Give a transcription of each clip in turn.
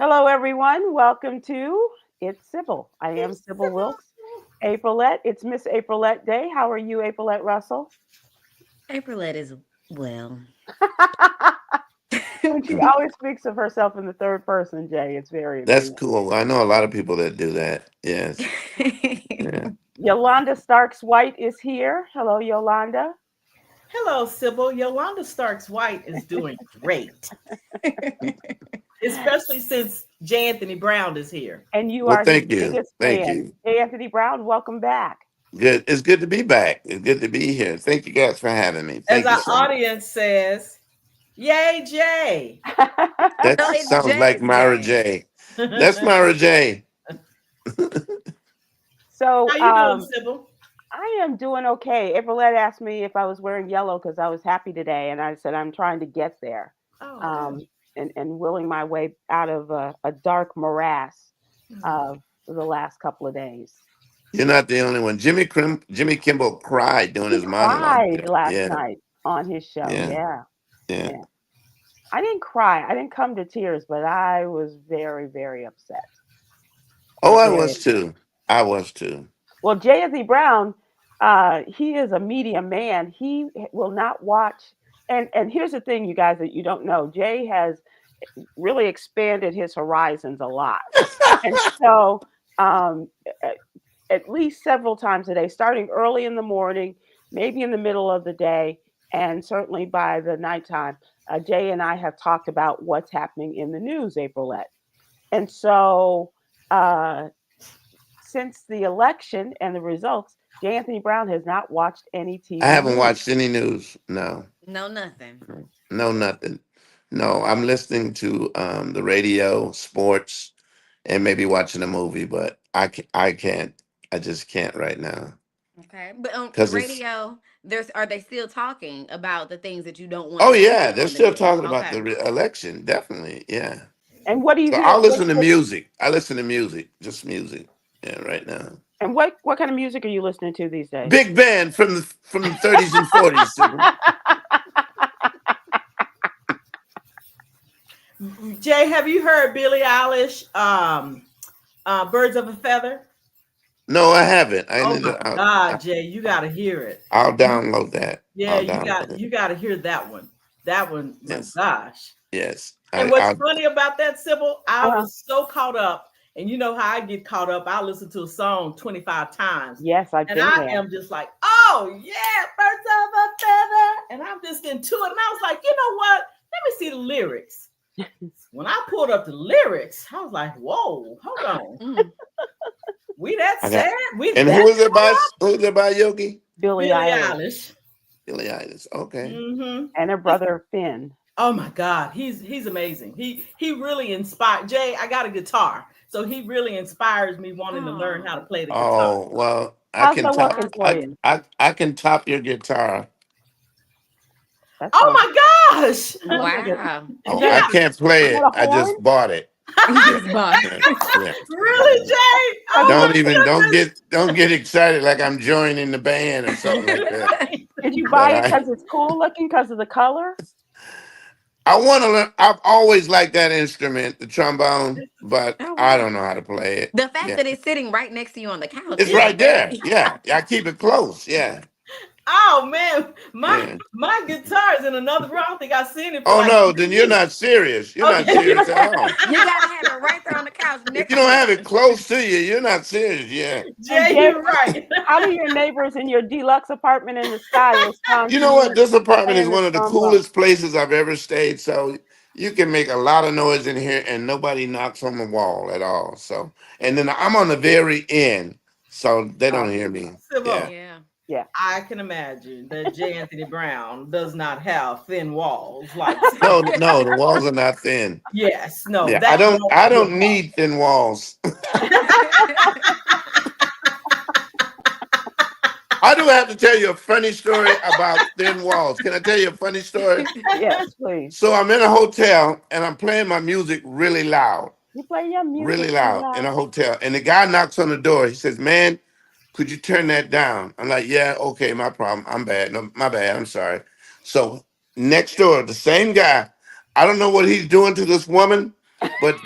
Hello, everyone. Welcome to It's Sybil. I am It's Sybil Sybil. Wilkes. Aprylete. It's Miss Aprylete Day. How are you, Aprylete Russell? Aprylete is well. And she always speaks of herself in the third person, Jay. It's very That's amusing. cool. I know a lot of people that do that. Yes. Yeah. Yolanda Starks White is here. Hello, Yolanda. Hello, Sybil. Yolanda Starks White is doing great, especially since J. Anthony Brown is here. And you Well, are his thank you. biggest Thank fan. you. Jay Anthony Brown, welcome back. Good. It's good to be back. It's good to be here. Thank you guys for having me. As Thank you our so much. audience says, Yay, Jay. That Oh, it's sounds like Myra JJ. J. That's How Myra J. so you doing, Sybil? I am doing okay. Aprylette asked me if I was wearing yellow because I was happy today, and I said I'm trying to get there, Oh, good. um, and willing my way out of a dark morass of the last couple of days. You're not the only one. Jimmy Kimball cried during He his monologue cried today. last Yeah. night on his show. Yeah. Yeah, Yeah. yeah. I didn't cry. I didn't come to tears, but I was very, very upset. Oh, I Very was upset. too. I was too. Well, J. Brown, he is a media man. He will not watch. And here's the thing, you guys, that you don't know. Jay has really expanded his horizons a lot, and so at, at least several times a day, starting early in the morning, maybe in the middle of the day, and certainly by the nighttime. Jay and I have talked about what's happening in the news, Aprilette. And so uh, since the election and the results, J. Anthony Brown has not watched any I TV haven't news. watched any news. No. No, nothing. No, nothing. No, I'm listening to the radio, sports, and maybe watching a movie, but I can't. I just can't right now Okay. But on the because it's. radio, there's are they still talking about the things that you don't want Oh to see yeah, they're on the still news? talking about Okay. the election. Definitely, yeah. And what do you So hear? I'll listen to music. I listen to music, just music. Yeah, right now. And what kind of music are you listening to these days? Big band from the 30s and 40s. Jay, have you heard Billie Eilish, Birds of a Feather? No, I haven't. I Oh need my to. God, Jay, you got to hear it. I'll download that. Yeah, I'll you got download it. you got to hear that one. That one, my Yes, gosh. yes. And what's I funny about that, Sybil, I Uh-huh. was so caught up, and you know how I get caught up. I listen to a song 25 times, Yes, I've and been I there. am just like, oh yeah, birds of a feather, and I'm just into it. And I was like, you know what? Let me see the lyrics. When I pulled up the lyrics, I was like, whoa, hold on, Mm. we that I got. sad? We And that who is it caught by? up? Who is it by Yogi? Billie Billie Eilish Eilish. Hiatus. Okay. Mm-hmm. and her brother Finn. Oh my God, he's amazing. He really inspired Jay. I got a guitar, so he really inspires me wanting to learn how to Oh, play the guitar. Oh well, I How's can that top. working I, for you? I can top your guitar. That Oh sounds. my gosh, That looks like a. wow. Is Oh, that I a? yeah, can't Is play that it. a I horn? just bought it. Yes, but Yeah, yeah. really, Jay? Have Oh you? my goodness! Don't get excited like I'm joining the band or something like that. Did you But buy it because it's cool looking because of the color? I want to learn. I've always liked that instrument, the trombone, but oh I wow. don't know how to play it. The fact Yeah, that it's sitting right next to you on the couch it's is Yeah. right there. very Yeah, I keep it close. Yeah, Oh man, my yeah. my guitar is in another room. I don't think I've seen it for Oh like no, then you're 3 weeks. not serious. You're not Okay. serious at all. you gotta have it right there on the couch If you next don't to have you. it close to you, you're not serious. Yeah. And Jay, Jay, you're right. how do your neighbors in your deluxe apartment in the sky, You Wisconsin, know what? hear This you apartment is playing the one of the trombone? coolest places I've ever stayed. So you can make a lot of noise in here and nobody knocks on the wall at all. So, and then I'm on the very end, so they don't Oh, hear me. Yeah. Sybil, Yeah. yeah. I can imagine that J. Anthony Brown does not have thin walls like No, Sybil. no, the walls are not thin. Yes, no, Yeah, that won't I be a don't need thin walls. I do have to tell you a funny story about thin walls. Can I tell you a funny story? Yes, please. So I'm in a hotel and I'm playing my music You play your music really too loud in loud. a hotel. And the guy knocks on the door. He says, "Man, could you turn that down?" I'm like, "Yeah, okay, my problem. I'm bad. No, my bad. I'm sorry." So next door, the same guy. I don't know what he's doing to this woman, but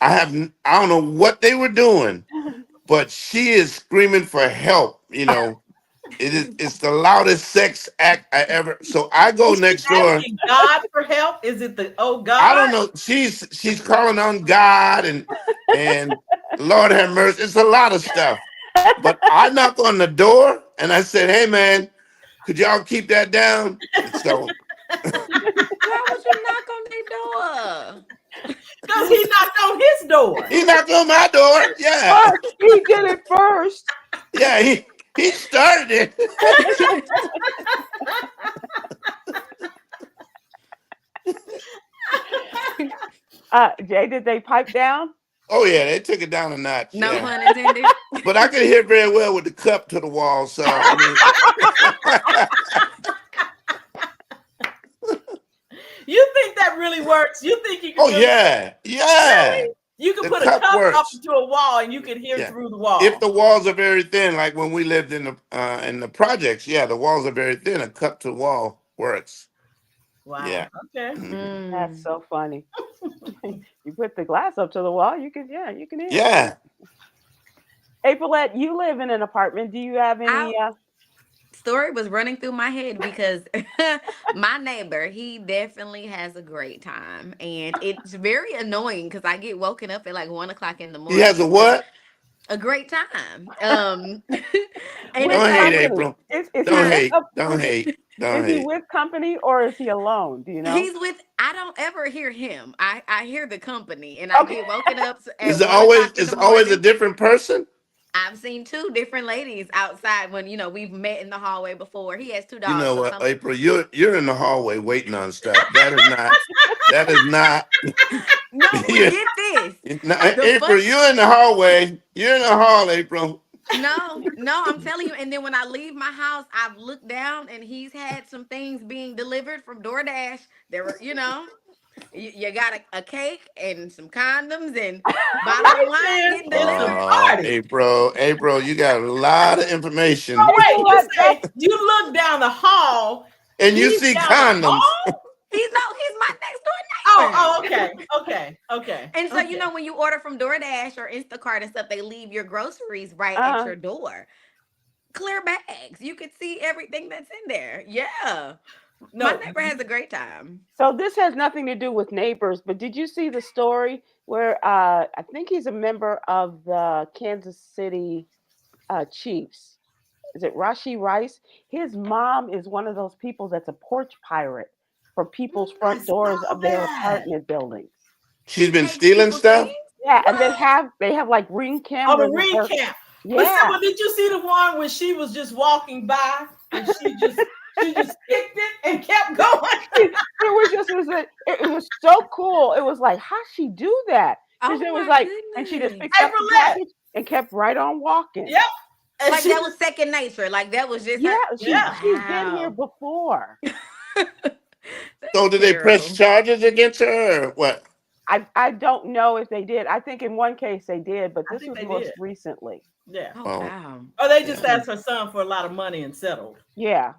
I don't know what they were doing, but she is screaming for help. It's the loudest sex act I ever. So I go Is she next door. asking God for help? Is it the oh I don't God? know. She's calling on God and Lord have mercy. It's a lot of stuff. But I knock on the door and I said, "Hey man, could y'all keep that down?" So Why would you knock on their door? Because he knocked on his door. he knocked on my door. Yeah, First, he did it first. yeah. He started it. Jay, did they pipe down? Oh yeah, they took it down a notch. No Yeah, pun intended. but I could hear very well with the cup to the wall. So I mean, You think that really works? You think you can oh really, yeah. you can The put a cup cup works. up into a wall and you can hear Yeah. through the wall. If the walls are very thin, like when we lived in the projects, yeah, the walls are very thin. A cup to wall works. Wow. Yeah. Okay. Mhm. That's so funny. You put the glass up to the wall, you can hear. Yeah. Aprylete, you live in an apartment. Do you have any? Story was running through my head because my neighbor, he definitely has a great time, and it's very annoying because I get woken up at like 1 o'clock in the morning. He has a what? A great time. And With Don't hate, company? April. Is Don't he hate. with Don't hate. Don't Is he hate. with company or is he alone? Do you know? he's with. I don't ever hear him. I hear the company, and I Okay. get woken up at Is 1 it always? o'clock in It's the always a morning. different person. I've seen 2 different ladies outside when we've met in the hallway before. He has 2 dogs. You know so what, some- April? You're in the hallway waiting on stuff. That is not. That is not. No, but Yeah. get this. April, you're in the hallway. You're in the hall, April. No, I'm telling you. And then when I leave my house, I've looked down and he's had some things being delivered from DoorDash. There were, you got a cake and some condoms and bottle of wine getting It's a delivered. party. April, you got a lot of information. Oh wait, you What? say you look down the hall And you he's see down the condoms. hall? He's my next door neighbor. Oh, okay. And so okay. when you order from DoorDash or Instacart and stuff, they leave your groceries right at your door. Clear bags. You could see everything that's in there. Yeah. No. My neighbor has a great time. So this has nothing to do with neighbors, but did you see the story where I think he's a member of the Kansas City Chiefs? Is it Rashi Rice? His mom is one of those people that's a porch pirate for people's front doors of their apartment buildings. She's been Takes stealing people's stuff. things? Yeah, and they have like ring cameras. Oh, the ring cam. But Yeah. someone, did you see the one when she was just walking by and she just kicked it and kept going? It was so cool. It was like, how'd she do that? Because Oh it was my like, and she just goodness. picked up the Aprylete. package and kept right on walking. Yep. And Like she that was second nature. Like that was just Yeah, her. she's been here before. So did they press Terrible. charges against her or what? I don't know if they did. I think in one case they did, but I this think was they most did. recently. Yeah. Oh, Oh. wow. Or they just asked her son for a lot of money and settled. Yeah,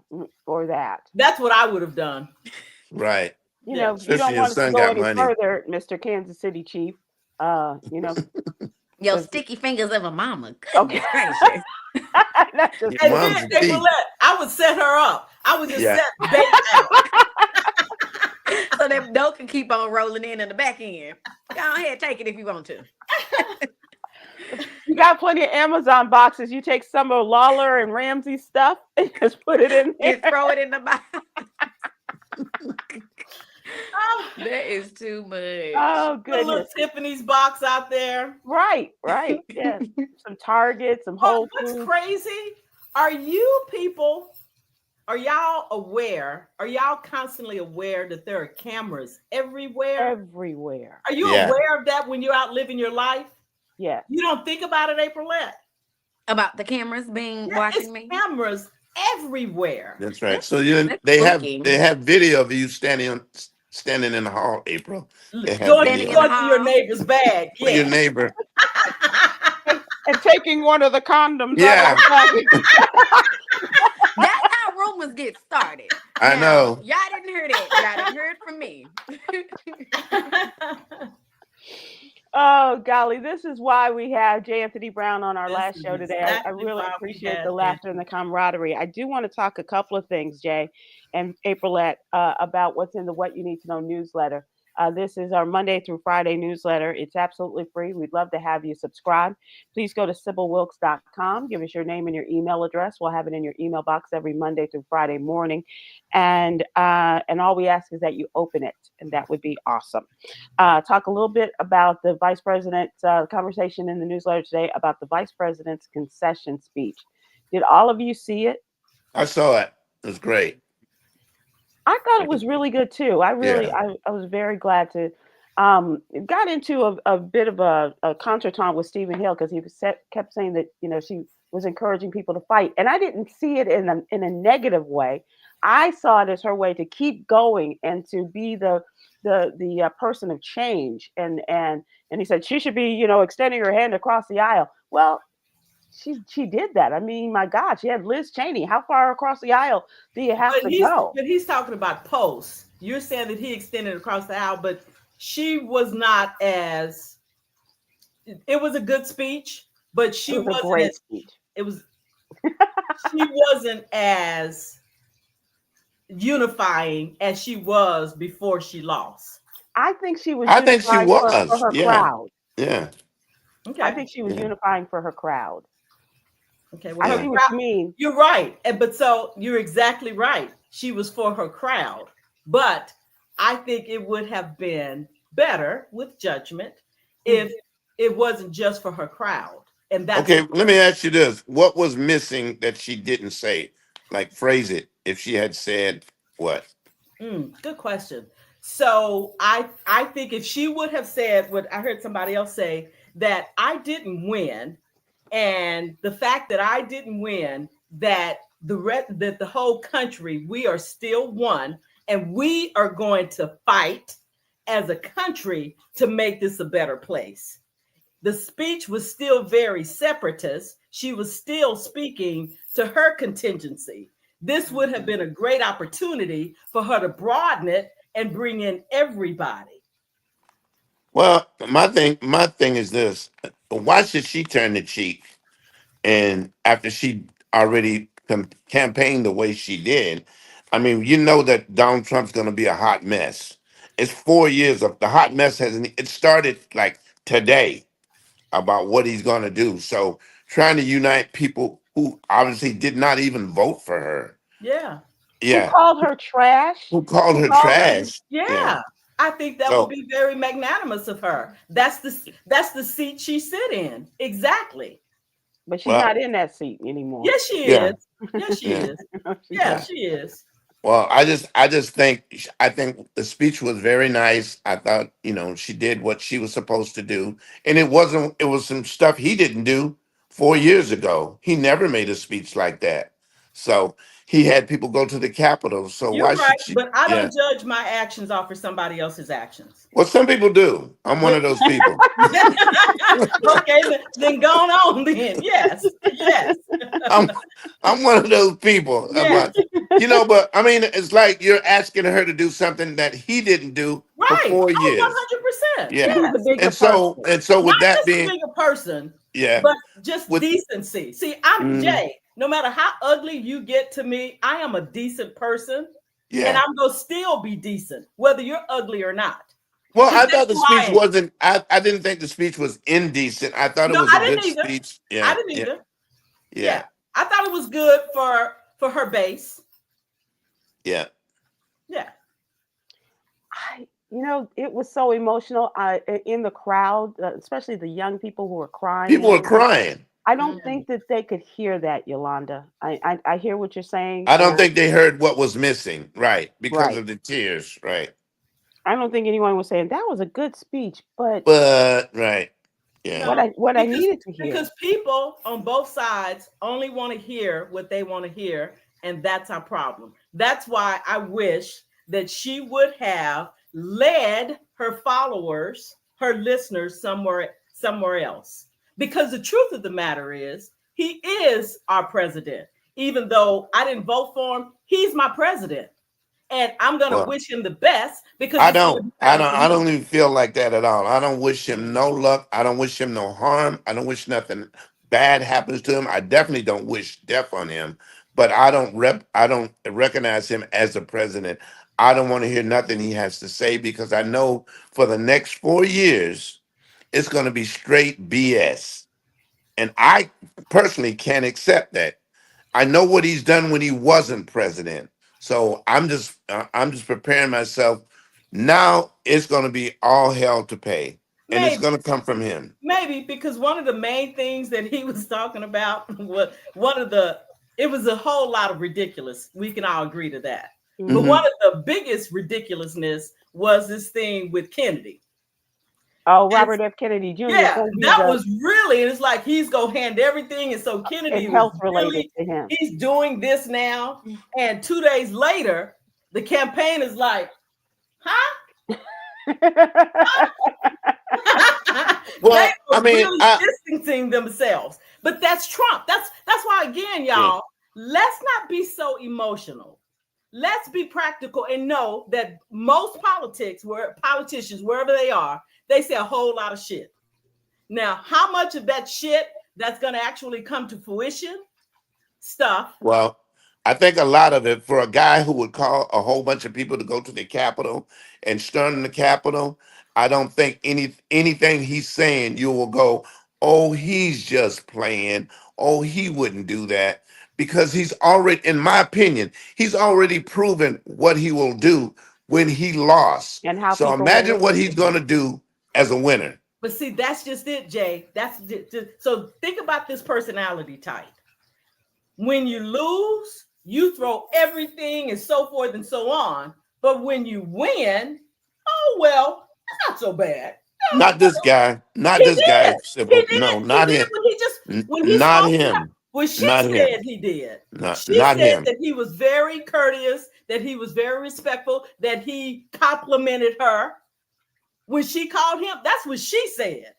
or that. That's what I would have done. Right. You Yeah. know, you don't Especially your want us to son go got any money. further, Mr. Kansas City Chief. You know. Yo, Does- sticky fingers of a mama. Okay. Goodness gracious. Not just- Your And mom's then a they thief. would I would set her up. I would just Yeah. set bait out. So that dough can keep on rolling in the back end. Go ahead, take it if you want to. You got plenty of Amazon boxes. You take some of Lawler and Ramsey stuff and just put it in there. And throw it in the box. Oh, That is too much. Oh, put a little goodness. Tiffany's box out there. Right. Yeah. Some Target, some What- Whole what's Foods. crazy? Are y'all aware? Are y'all constantly aware that there are cameras everywhere? Everywhere. Are you Yeah. aware of that when you're out living your life? Yes. You don't think about it, Aprylete. About the cameras being It's watching me. cameras everywhere. That's right. That's- So that's they spooky. have video of you standing in the hall, April. They have Going video to your neighbor's bag. for your Yeah. neighbor. And taking one of the condoms Yeah. out of the package. That's how rumors get started. I Now, know. Y'all didn't hear that. Y'all didn't hear it from me. Oh, golly, this is why we have J. Anthony Brown on our This last is show today. I exactly really why we appreciate had the laughter and the camaraderie. I do want to talk a couple of things, Jay and Aprylete, about what's in the What You Need to Know newsletter. This is our Monday through Friday newsletter. It's absolutely free. We'd love to have you subscribe. Please go to SybilWilkes.com. Give us your name and your email address. We'll have it in your email box every Monday through Friday morning. And all we ask is that you open it, and that would be awesome. Talk a little bit about the vice president's conversation in the newsletter today about the vice president's concession speech. Did all of you see it? I saw it. It was great. I thought it was really good too. Yeah. I was very glad to. Got into a bit of a contretemps with Stephen Hill because kept saying that she was encouraging people to fight, and I didn't see it in a negative way. I saw it as her way to keep going and to be the person of change. And he said she should be extending her hand across the aisle. Well, she did that. I mean, my God, she had Liz Cheney. How far across the aisle do you have to go? But he's talking about posts. You're saying that he extended across the aisle, but she was not as. It was a good speech, but she It was wasn't a great as, speech. It was. She wasn't as unifying as she was before she lost. I think she was I think she unifying for was. her Yeah. crowd. Yeah. Okay. I think she was unifying for her crowd. Okay. Well, I her see crowd, what you mean. You're right. But so you're exactly right. She was for her crowd. But I think it would have been better with judgment if it wasn't just for her crowd. And that's Okay, let me ask you this. What was missing that she didn't say? Like, phrase it. If she had said what? Good question. So I think if she would have said what I heard somebody else say, that I didn't win, and the fact that I didn't win, that that the whole country, we are still one, and we are going to fight as a country to make this a better place. The speech was still very separatist. She was still speaking to her contingency. This would have been a great opportunity for her to broaden it and bring in everybody. Well, my thing is this. Why should she turn the cheek? And after she already campaigned the way she did, I mean, you know that Donald Trump's going to be a hot mess. It's 4 years of the hot mess hasn't. It started like today about what he's going to do. So trying to unite people who obviously did not even vote for her. Yeah. Who Yeah. called her trash? Who called her trash? Yeah. I think that So would be very magnanimous of her. That's the seat she sit in. Exactly. But she's well, not in that seat anymore. Yes, she yeah, is. Yes, she yeah. is. Yeah, she is. Well, I just think the speech was very nice. I thought, she did what she was supposed to do. And it was some stuff he didn't do 4 years ago. He never made a speech like that. So he had people go to the Capitol. So You're why right, should she? but I Yeah. don't judge my actions off of somebody else's actions. Well, some people do. I'm one of those people. Okay, then go on then. Yes. I'm one of those people. Yes. But I mean, it's like you're asking her to do something that he didn't do for Right. 4 years. 100%. Yeah. She was the bigger And so with Not that just being, being a person, yeah, but just with decency. See, I'm mm, Jay. No matter how ugly you get to me, I am a decent person, and yeah. I'm gonna still be decent, whether you're ugly or not. Well, Because I thought that's the who I speech am. wasn't. I didn't think the speech was indecent. I thought it No, was a I good didn't either. speech. I Yeah, didn't yeah, either. yeah, Yeah. I thought it was good for her base. yeah. Yeah. It was so emotional. In the crowd, especially the young people who were crying and People are everything. crying. I don't think that they could hear that, Yolanda. I hear what you're saying. I don't think they heard what was missing, right? Because Right. of the tears, right? I don't think anyone was saying that was a good speech, but But right, yeah. No, what I needed to hear. because people on both sides only want to hear what they want to hear, and that's our problem. That's why I wish that she would have led her followers, her listeners somewhere else. Because the truth of the matter is, he is our president. Even though I didn't vote for him, he's my president. and I'm going to Well, wish him the best because I it's going to don't. be better for I him. don't even feel like that at all. I don't wish him no luck. I don't wish him no harm. I don't wish nothing bad happens to him. I definitely don't wish death on him. But I don't recognize him as the president. I don't want to hear nothing he has to say because I know for the next 4 years it's going to be straight BS. And I personally can't accept that. I know what he's done when he wasn't president. So I'm just preparing myself. Now it's going to be all hell to pay, and it's Maybe, going to come from him. maybe because one of the main things that he was talking about was it was a whole lot of ridiculous. We can all agree to that. But Hmm. one of the biggest ridiculousness was this thing with Kennedy. Oh, It's, Robert F. Kennedy Jr. is yeah, going to be that was really, it's like he's gonna hand everything. And so Kennedy and was health related really, to him. he's doing this now. And 2 days later, the campaign is like, huh? They Well, I were mean, really distancing themselves. But that's Trump. That's why, again, yeah. y'all, let's not be so emotional. Let's be practical and know that most politicians, wherever they are, they say a whole lot of shit. Now, how much of that shit that's going to actually come to fruition? Stuff. Well, I think a lot of it for a guy who would call a whole bunch of people to go to the Capitol and storm the Capitol. I don't think anything he's saying you will go, oh, he's just playing. Oh, he wouldn't do that because he's already, in my opinion, he's already proven what he will do when he lost. And how So people will imagine what listen he's to going him. to do as a winner. But see, that's just it, Jay. So think about this personality type. When you lose, you throw everything and so forth and so on. But when you win, oh well, it's not so bad. Not this guy. Not He this guy, did. He Sybil. did. No, He not did him. when he Not spoke out. him. Well, she Not him. said he did. She Not said him. that he was very courteous, that he was very respectful, that he complimented her when she called him. That's what she said.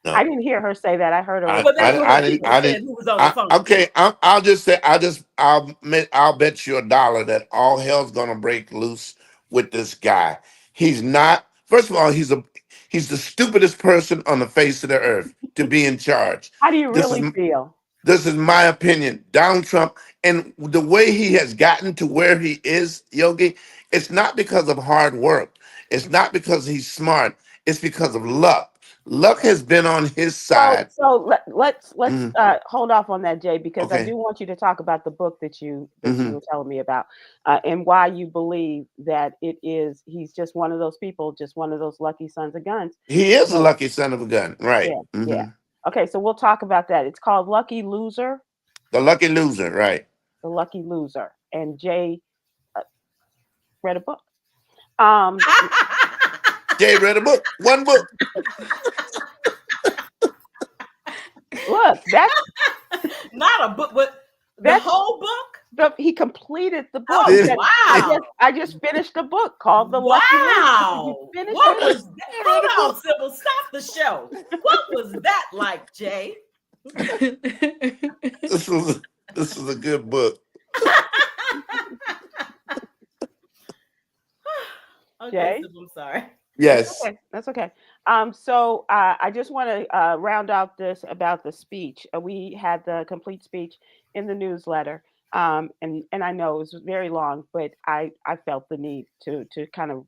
No. I didn't hear her say that. I heard her. I, But that's I, what I her didn't. people I said didn't. who was on the phone. Okay. I'll just say. I'll bet you $1 that all hell's gonna break loose with this guy. He's not. First of all, he's the stupidest person on the face of the earth to be in charge. How do you This is really feel? this is my opinion. Donald Trump and the way he has gotten to where he is, Yogi. It's not because of hard work. It's not because he's smart. It's because of luck. Luck has been on his side. Let's Mhm. hold off on that, Jay, because I Okay. do want you to talk about the book that you Hmm. were telling me about, and why you believe that he's just one of those people, just one of those lucky sons of guns. He is a But lucky son of a gun, right? yeah, yeah. Okay, so we'll talk about that. It's called Lucky Loser, The lucky loser, right? The Lucky Loser, and Jay read a book. Um, Jay read a book, one book. look, that's Not a book, but the that's whole book. he completed the book. Oh, He said, wow. I just finished a book called The Lucky Loser. Wow. You finished What it? was that? Hold on, Sybil. Stop the show. What was that like, Jay? This is a good book. Okay, Jay? Sybil, I'm sorry. Yes. Okay, that's okay. So I just want to round out this about the speech. We had the complete speech in the newsletter, and I know it was very long, but I felt the need to kind of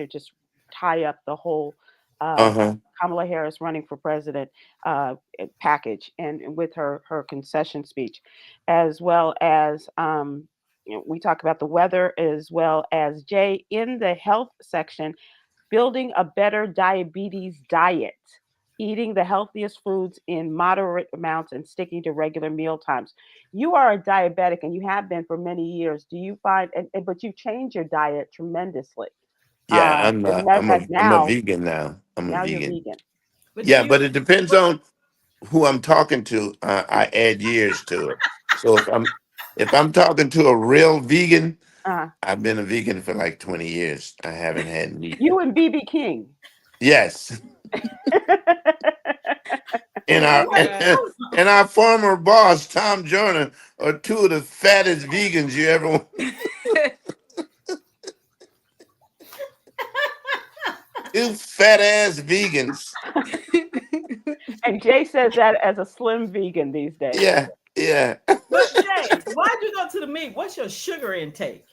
just tie up the whole Uh-huh. Kamala Harris running for president package, and with her concession speech, as well as we talk about the weather, as well as Jay in the health section, building a better diabetes diet, eating the healthiest foods in moderate amounts, and sticking to regular meal times. You are a diabetic, and you have been for many years. Do you find, but you change your diet tremendously. Yeah, As I'm a now, vegan now. I'm a you're vegan. vegan. But do Yeah, you but it depends on who I'm talking to. I add years to it. So if I'm talking to a real vegan, Uh, I've been a vegan for like 20 years. I haven't had meat. you and BB King. Yes. And well, our wait, and our former boss, Tom Joyner, are two of the fattest vegans you ever. You fat ass vegans. And Jay says that as a slim vegan these days. Yeah, yeah. But Jay, why'd you go to the meat? What's your sugar intake?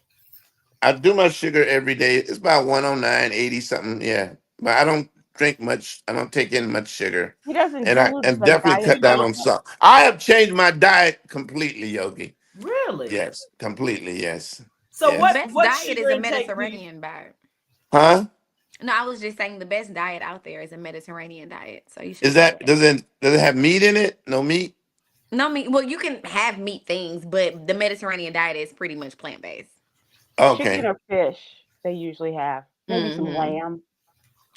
I do my sugar every day. It's about 109, 80 something. Yeah. But I don't drink much. I don't take in much sugar. He doesn't And I do and the definitely diet cut You down don't on stuff. salt. I have changed my diet completely, Yogi. really? Yes, completely. Yes. So Yes. Best what diet is sugar a intake do you? Mediterranean diet. Huh? No, I was just saying the best diet out there is a Mediterranean diet. So you should Is follow that that. does it have meat in it? No meat? No meat. Well, you can have meat things, but the Mediterranean diet is pretty much plant based. Chicken Okay. or fish, they usually have. Maybe some Hmm. lamb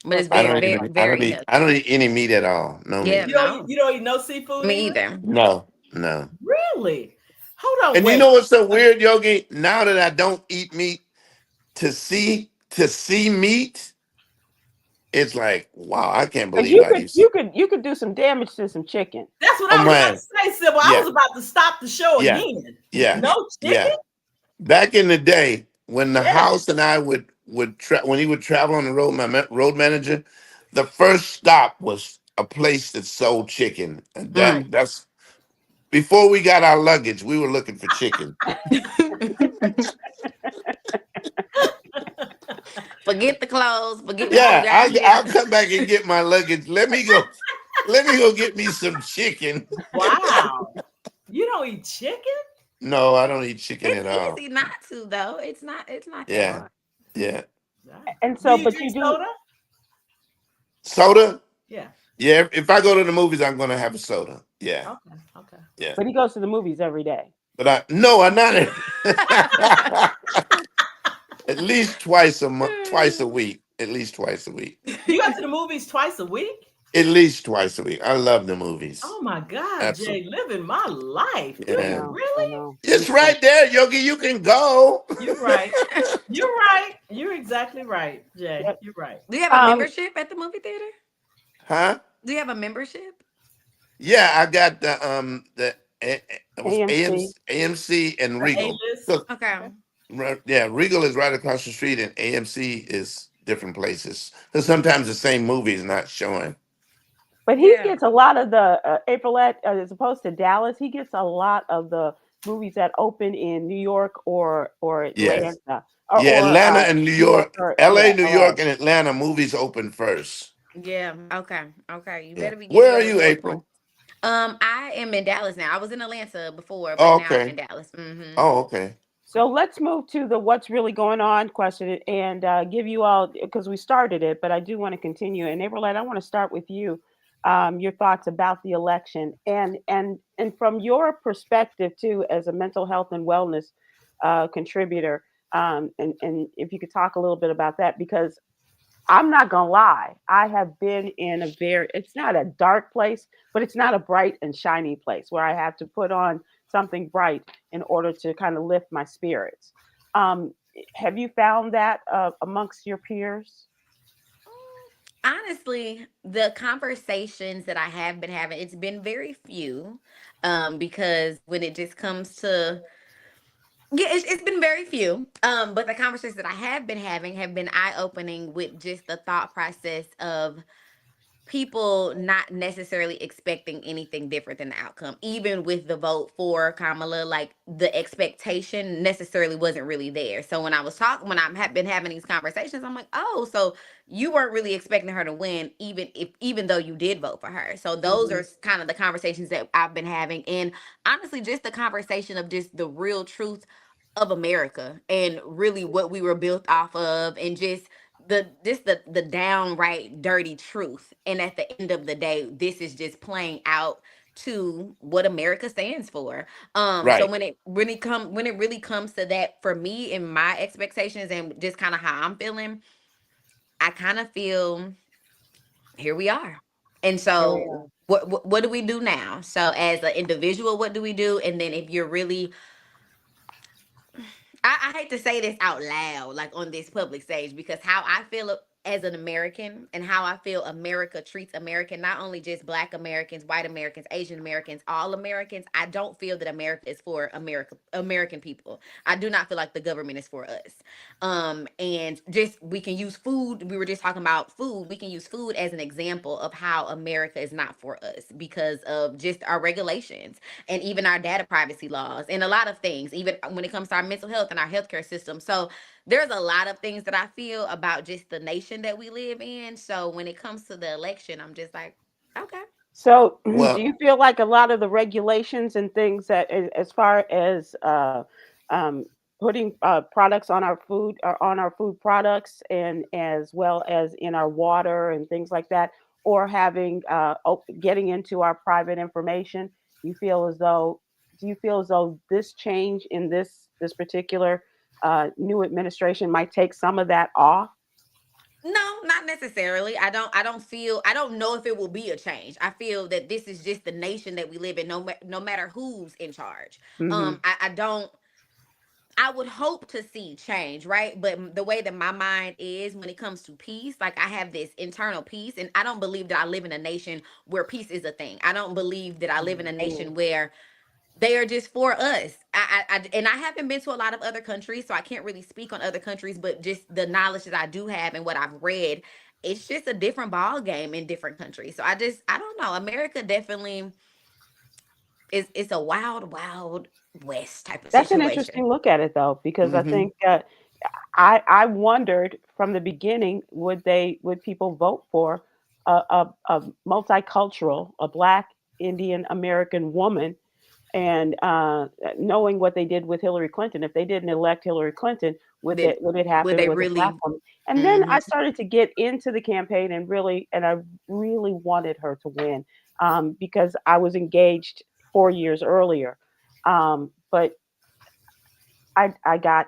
But or it's I something very, don't like very, that. even I don't very eat healthy. I don't eat any meat at all. No Yeah, meat. no, You don't eat no seafood me either? either. No, no. Really? Hold on, And you wait. know what's so weird, Yogi? Now that I don't eat meat, to see meat, it's like, wow, I can't Because believe I used to. you could do some damage to some chicken. That's what Oh I was about to man. say, Sybil. I Yeah, was about to stop the show yeah, again. yeah, No chicken? yeah. Back in the day, when the Yes. house and I when he would travel on the road, road manager, the first stop was a place that sold chicken, and Mm. that's before we got our luggage. We were looking for chicken. Forget the clothes. Forget what you Yeah, got I'll here. come back and get my luggage. Let me go. Let me go get me some chicken. Wow. You don't eat chicken? No, I don't eat chicken at It's all. easy not to though. It's not. It's not that Yeah, hard. yeah. Wow. And Do so, you but drink you do, soda? Soda. Yeah. Yeah, if I go to the movies, I'm gonna have a soda. Yeah, Okay. Okay. yeah. but he goes to the movies every day. But no, I'm not. At least twice a month, twice a week. At least twice a week. You go to the movies twice a week? At least twice a week. I love the movies. Oh my God, Jay, Absolutely. living my life. Do I Yeah. you know, I really? know. Me It's too. right there, Yogi. You can go. You're right. You're right. You're exactly right, Jay. Yep. You're right. Do you have a Um, membership at the movie theater? Huh? Do you have a membership? Yeah, I got it was AMC. AMC and The A Regal. list. So, Okay. Okay. yeah, Regal is right across the street, and AMC is different places. Because sometimes the same movie is not showing. But he Yeah. gets a lot of the Aprylete, as opposed to Dallas. He gets a lot of the movies that open in New York or Yes. Atlanta Yeah, Atlanta and New New York York, or LA, yeah, New LA. York, and Atlanta movies open first. Yeah. Okay. Okay. You Yeah. better be getting Where are yours you, open. April? I am in Dallas now. I was in Atlanta before, but Oh, now I'm in okay. Dallas. Mm-hmm. Oh, okay. So let's move to the what's really going on question and give you all, because we started it, but I do want to continue. And Aprylite, I want to start with you, your thoughts about the election and from your perspective too, as a mental health and wellness contributor, and if you could talk a little bit about that, because I'm not gonna lie, I have been in a very, it's not a dark place, but it's not a bright and shiny place where I have to put on something bright in order to kind of lift my spirits. Um, have you found that amongst your peers? Honestly, the conversations that I have been having, it's been very few. Because when it just comes to yeah, it's been very few. But the conversations that I have been having have been eye opening with just the thought process of people not necessarily expecting anything different than the outcome. Even with the vote for Kamala, like the expectation necessarily wasn't really there. So when I was talking, when I have been having these conversations, I'm like, oh, so you weren't really expecting her to win, even though you did vote for her. So those Hmm. are kind of the conversations that I've been having, and honestly, just the conversation of just the real truth of America and really what we were built off of, and just the downright dirty truth. And at the end of the day, this is just playing out to what America stands for. So Right. when it really comes to that, for me and my expectations and just kind of how I'm feeling, I kind of feel here we are. And Here we so are. what do we do now? So as an individual, what do we do? And then if you're really, I hate to say this out loud, like on this public stage, because how I feel as an American and how I feel America treats American, not only just Black Americans, white Americans, Asian Americans, all Americans. I don't feel that America is for American people. I do not feel like the government is for us. And just we can use food. We were just talking about food. We can use food as an example of how America is not for us because of just our regulations and even our data privacy laws and a lot of things, even when it comes to our mental health and our healthcare system. So there's a lot of things that I feel about just the nation that we live in. So when it comes to the election, I'm just like, okay. So, do Well, you feel like a lot of the regulations and things that, as far as um, putting products on our food, or on our food products, and as well as in our water and things like that, or having getting into our private information, you feel as though, do you feel as though this change in this particular new administration might take some of that off? No, not necessarily. I don't know if it will be a change. I feel that this is just the nation that we live in, no matter who's in charge. Hmm. I don't I would hope to see change, right? But the way that my mind is when it comes to peace, like I have this internal peace, and I don't believe that I live in a nation where peace is a thing. I don't believe that I live in a nation where they are just for us. And I haven't been to a lot of other countries, so I can't really speak on other countries. But just the knowledge that I do have and what I've read, it's just a different ball game in different countries. So I don't know. America definitely is it's a wild, wild west type of That's an situation. interesting look at it, though, because I hmm think I wondered from the beginning, would people vote for a multicultural, a Black Indian American woman, and knowing what they did with Hillary Clinton, if they didn't elect Hillary Clinton, Then would it would happen they with a Black really? woman? And then Hmm. I started to get into the campaign, and I really wanted her to win, because I was engaged 4 years earlier. But I got,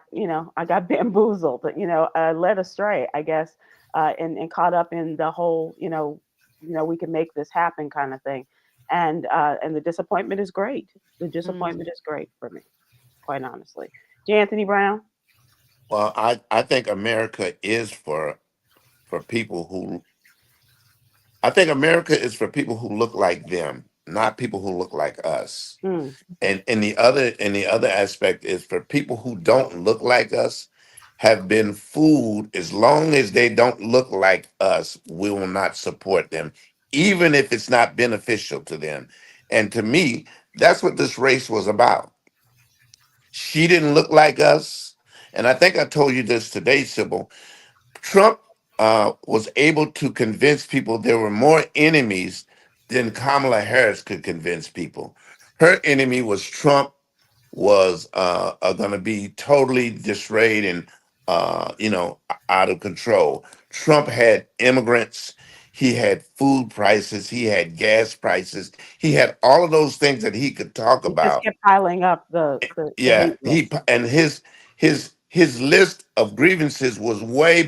I got bamboozled, led astray, I guess, and caught up in the whole, we can make this happen kind of thing, and the disappointment is great. The disappointment is great for me, quite honestly. J. Anthony Brown. well, I think America is for people who I think America is for people who look like them, not people who look like us. Mm, And the other aspect is for people who don't look like us have been fooled. As long as they don't look like us, we will not support them, even if it's not beneficial to them. And to me, that's what this race was about. She didn't look like us. And I think I told you this today, Sybil. Trump was able to convince people there were more enemies than Kamala Harris could convince people. Her enemy was Trump was going to be totally disarrayed and out of control. Trump had immigrants, he had food prices, he had gas prices, he had all of those things that he could talk he just about. kept piling up the Yeah, hate list. and his list of grievances was way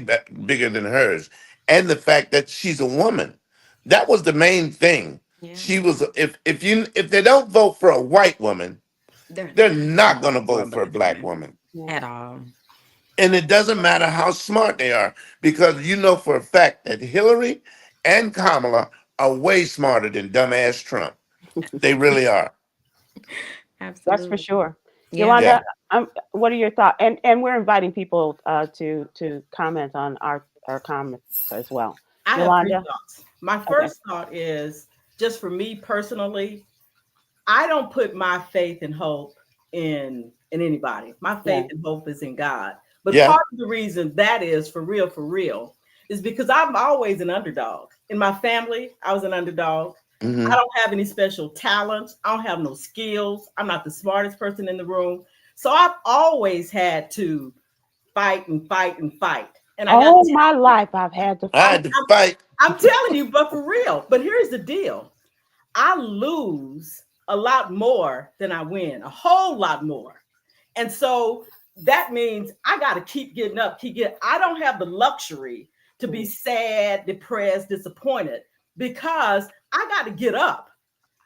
bigger than hers, and the fact that she's a woman, that was the main thing. Yeah, She was if they don't vote for a white woman, they're they're not not going to For a vote for a black black woman. woman. Yeah. at all. And it doesn't matter how smart they are, because you know for a fact that Hillary and Kamala are way smarter than dumbass Trump. They really are. That's for Absolutely. sure. Yeah. Yeah. Yolanda, what are your thoughts? And we're inviting people to comment on our comments as well. I have three Yolanda, thoughts. My okay. first thought is just for me personally, I don't put my faith and hope in anybody. My Yeah. faith and hope is in God. But Yeah. part of the reason that is for real, is because I'm always an underdog. In my family, I was an underdog. I hmm don't have any special talents. I don't have no skills. I'm not the smartest person in the room. So I've always had to fight and fight and fight. And I got All my life I've had to I fight. had to fight. I'm telling you, but for real. But here's the deal. I lose a lot more than I win, a whole lot more. And so that means I got to keep getting up, keep getting. I don't have the luxury to be Mm, sad, depressed, disappointed because I got to get up.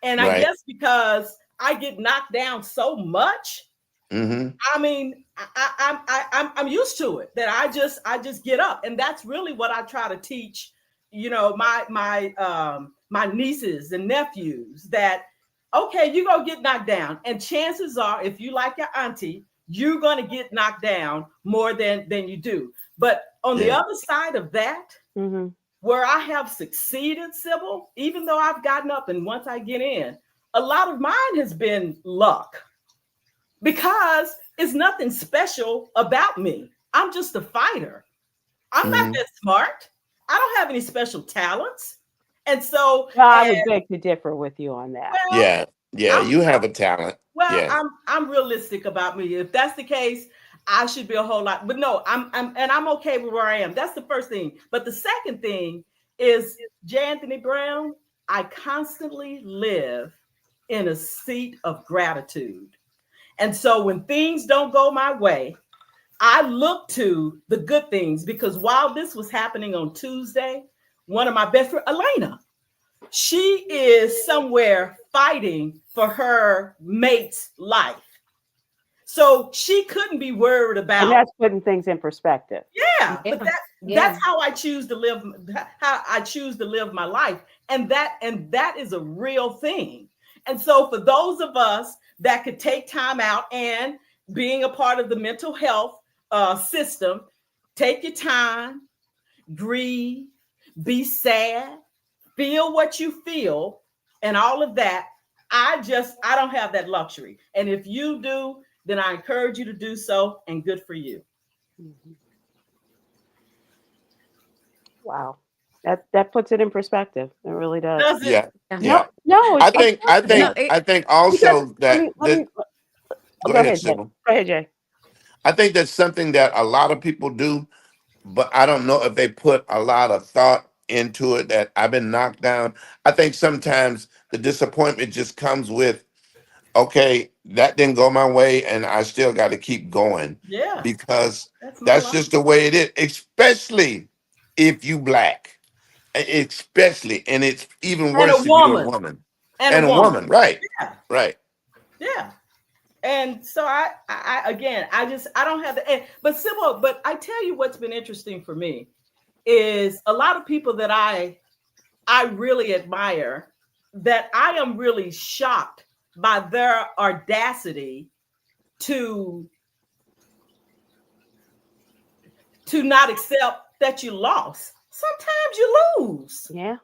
And I Right. guess because I get knocked down so much, Mm-hmm. I mean, I'm used to it. That I just get up, and that's really what I try to teach. You know, my nieces and nephews that okay, you're gonna get knocked down, and chances are, if you like your auntie, you're gonna get knocked down more than you do. But on the Yeah. other side of that, Mm-hmm. where I have succeeded, Sybil, even though I've gotten up, and once I get in, a lot of mine has been luck because it's nothing special about me. I'm just a fighter. I'm not Mm-hmm. that smart. I don't have any special talents. And so, Well, I and would beg to differ with you on that. well, Yeah. Yeah. I'm You have a talent. well, Yeah. I'm realistic about me. If that's the case, I should be a whole lot. But no, I'm okay with where I am. That's the first thing. But the second thing is J. Anthony Brown, I constantly live in a seat of gratitude. And so when things don't go my way, I look to the good things because while this was happening on Tuesday, one of my best friends, Elena, she is somewhere fighting for her mate's life. So she couldn't be worried And about, that's putting things in perspective. yeah, but Yeah. that's how I choose to live, how I choose to live my life. And that is a real thing. And so for those of us that could take time out and being a part of the mental health system, take your time, grieve, be sad, feel what you feel, and all of that. I don't have that luxury. And if you do, then I encourage you to do so, and good for you. Mhm. Wow. That puts it in perspective. It really does. Does it? Yeah. Yeah. Yeah. No, I of think course I it does. No, think I think also Because that let this, me go go ahead, ahead, Jay. Sybil. Go ahead, Jay. I think that's something that a lot of people do, but I don't know if they put a lot of thought into it. That I've been knocked down. I think sometimes the disappointment just comes with, okay, that didn't go my way, and I still got to keep going Yeah, because that's my that's life. just the way it is. Especially if you black, especially, and it's even And a worse if you're a woman. woman And a and a woman. woman. Right, Yeah. right. Yeah. And so I again, I don't have the, but Sybil, but I tell you what's been interesting for me is a lot of people that I really admire, that I am really shocked by their audacity to not accept that you lost. Sometimes you lose. Yeah.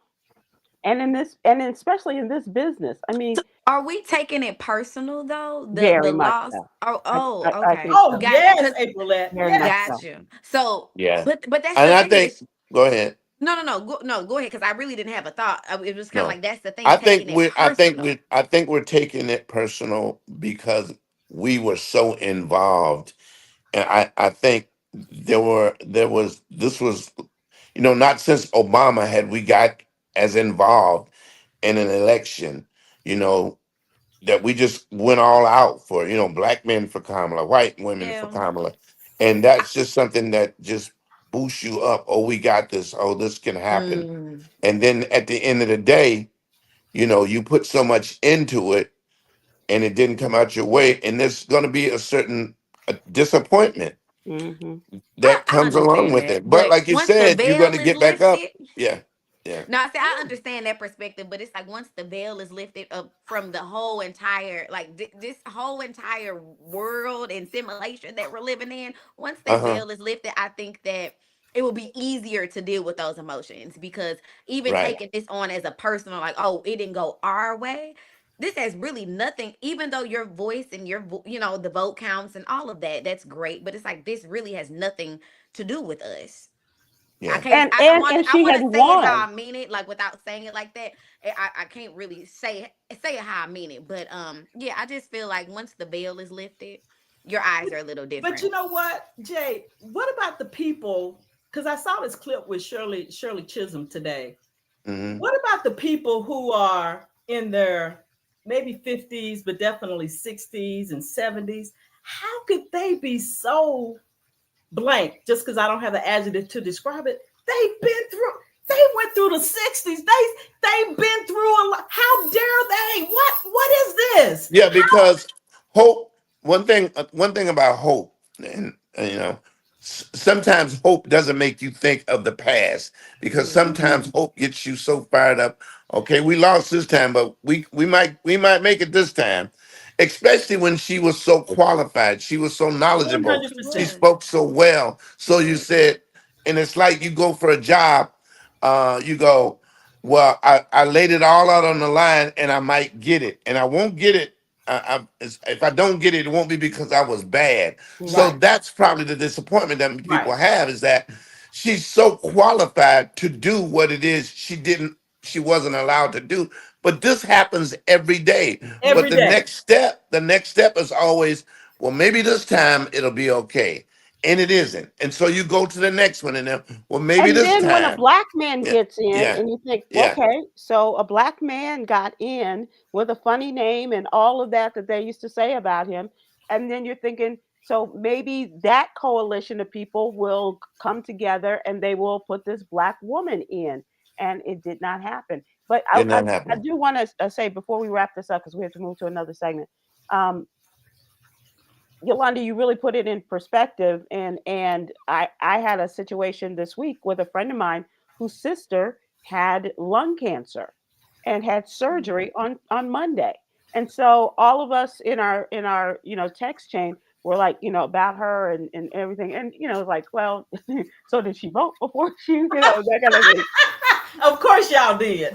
And especially in this business. I mean, so are we taking it personal though? The very much loss? so. Oh, I okay. think Oh so. Got you. yes, Cause Aprylete. Very much Yes. so. got you. So, Yeah, but that's and the I thing think. is Go ahead. no, go ahead. Because I really didn't have a thought. It was kind of No, like that's the thing, taking it personal. I think we're taking it personal because we were so involved, and I think there was this was, not since Obama had we got as involved in an election, you know, that we just went all out for, black men for Kamala, white women for Yeah. Kamala, and that's just something that just boosts you up. Oh, we got this. Oh, this can happen, Mm. and then at the end of the day, you put so much into it and it didn't come out your way, and there's going to be a certain disappointment Hmm. that I comes along understand with that. it. But But like you once the said, you're going veil to is get back up. lifted, Yeah, yeah. no, I say I understand that perspective, but it's like once the veil is lifted up from the whole entire, like this whole entire world and simulation that we're living in, once that Uh-huh. veil is lifted, I think that it will be easier to deal with those emotions because even Right. taking this on as a personal, like, oh, it didn't go our way. This has really nothing, even though your voice and the vote counts and all of that, that's great. But it's like this really has nothing to do with us. I Yeah. can't. And I and want. and I she want had to say it how I won. mean it, like without saying it like that. I can't really say it how I mean it. But yeah, I just feel like once the veil is lifted, your eyes are a little But you different. know what, Jay? What about the people? Because I saw this clip with Shirley Chisholm today. Hmm. What about the people who are in their maybe 50s, but definitely 60s and 70s? How could they be so blank just because I don't have the adjective to describe it? They went through the 60s. They've been through a lot. How dare they? What is this? Yeah, because hope one thing about hope, and sometimes hope doesn't make you think of the past, because sometimes hope gets you so fired up. Okay, we lost this time, but we might make it this time. Especially when she was so qualified, she was so knowledgeable, she 100%. spoke so well. So you said, and it's like you go for a job, you go, well, I laid it all out on the line, and I might get it, and I won't get it. If I don't get it, it won't be because I was bad. So Right. that's probably the disappointment that people Right. have, is that she's so qualified to do what it is she wasn't allowed to do. But this happens every day. But Every day. the next step is always, well, maybe this time it'll be okay. And it isn't. And so you go to the next one, and then, well, maybe And this then when a time. black man Yeah, gets in yeah, and you think, yeah. okay, so a black man got in with a funny name and all of that they used to say about him. And then you're thinking, so maybe that coalition of people will come together and they will put this black woman in. And it did not happen. But Did I not happen. do want to say before we wrap this up, because we have to move to another segment. Yolanda, you really put it in perspective, and I had a situation this week with a friend of mine whose sister had lung cancer and had surgery on Monday. And so all of us in our text chain were like, about her and everything. And like, well, so did she vote before she, that kind of thing. Of course y'all did.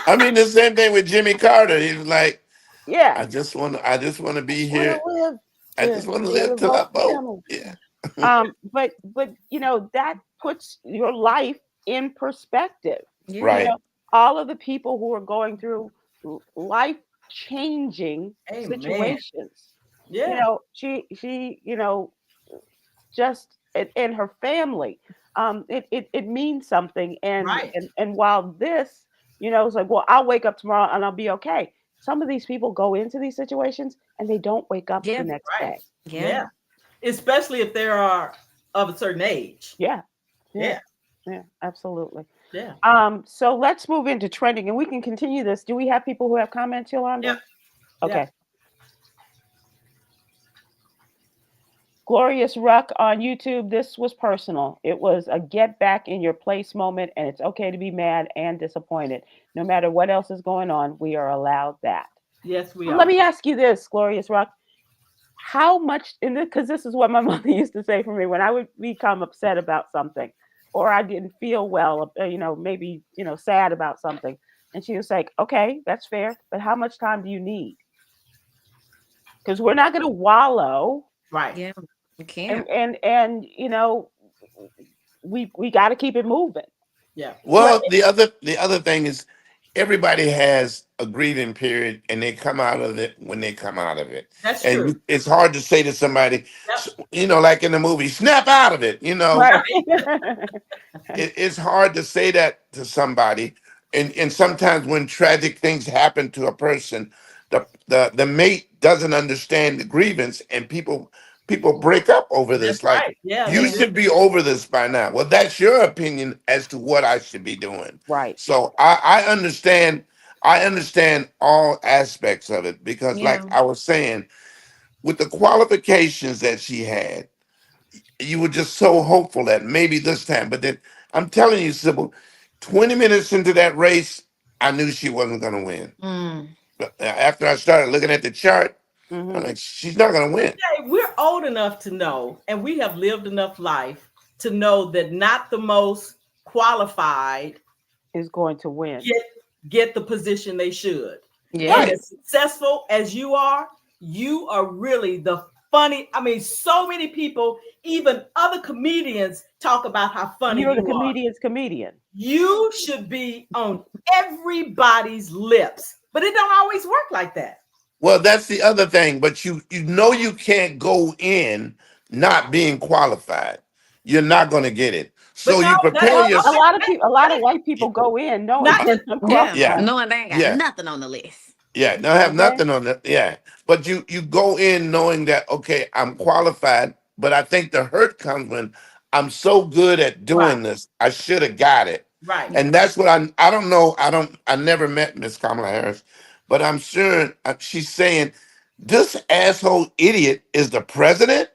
I mean, the same thing with Jimmy Carter. He was like, Yeah. I just want to be Want to here. live I just want to live to till I vote for vote. him. Yeah. But that puts your life in perspective. Yeah. Right. All of the people who are going through life changing Amen. situations. Yeah. She just and her family. It means something. And Right. and while this, it's like, well, I'll wake up tomorrow and I'll be okay. Some of these people go into these situations and they don't wake up Yeah. the next Right. day. Yeah. Especially if they are of a certain age. Yeah. Yeah. Yeah, absolutely. Yeah. So let's move into trending, and we can continue this. Do we have people who have comments, Yolanda? Yeah. Okay. Yeah. Glorious Ruck on YouTube. This was personal. It was a get back in your place moment, and it's okay to be mad and disappointed. No matter what else is going on, we are allowed that. Yes, we But are. let me ask you this, Glorious Ruck. How much, because this is what my mother used to say for me when I would become upset about something, or I didn't feel well, maybe, sad about something. And she was like, okay, that's fair, but how much time do you need? Because we're not going to wallow. Right. Yeah. You can't. And we got to keep it moving. Yeah. What? Well, the other thing is, everybody has a grieving period, and they come out of it when they come out of it. That's And true. it's hard to say to somebody, Yep. like in the movie, snap out of it. Right. It's hard to say that to somebody. And sometimes when tragic things happen to a person, the mate doesn't understand the grievance, and people break up over That's this. Like, right. Yeah, you they do. should be over this by now. Well, that's your opinion as to what I should be doing. Right. So I understand all aspects of it, because, Yeah. like I was saying, with the qualifications that she had, you were just so hopeful that maybe this time. But then I'm telling you, Sybil, 20 minutes into that race, I knew she wasn't going to win. Mm. But after I started looking at the chart, I'm Mhm. like, she's not going to win. Hey, we're old enough to know, and we have lived enough life to know that not the most qualified Is going to win. get the position they should. Yeah. And as successful as you are really the funny. I mean, so many people, even other comedians, talk about how funny You're the you are. comedian's comedian. You should be on everybody's lips, but it don't always work like that. Well, that's the other thing. But you can't go in not being qualified. You're not going to get it. So But no, you prepare A yourself. lot of people, a lot of white people go in knowing Not they're just- not Yeah. qualified. Knowing they ain't got Yeah. nothing on the list. Yeah, don't have Okay. nothing on that. Yeah, but you go in knowing that, okay, I'm qualified. But I think the hurt comes when I'm so good at doing this, I should have got it. right. And that's what I don't know. I never met Miss Kamala Harris, but I'm sure she's saying this asshole idiot is the president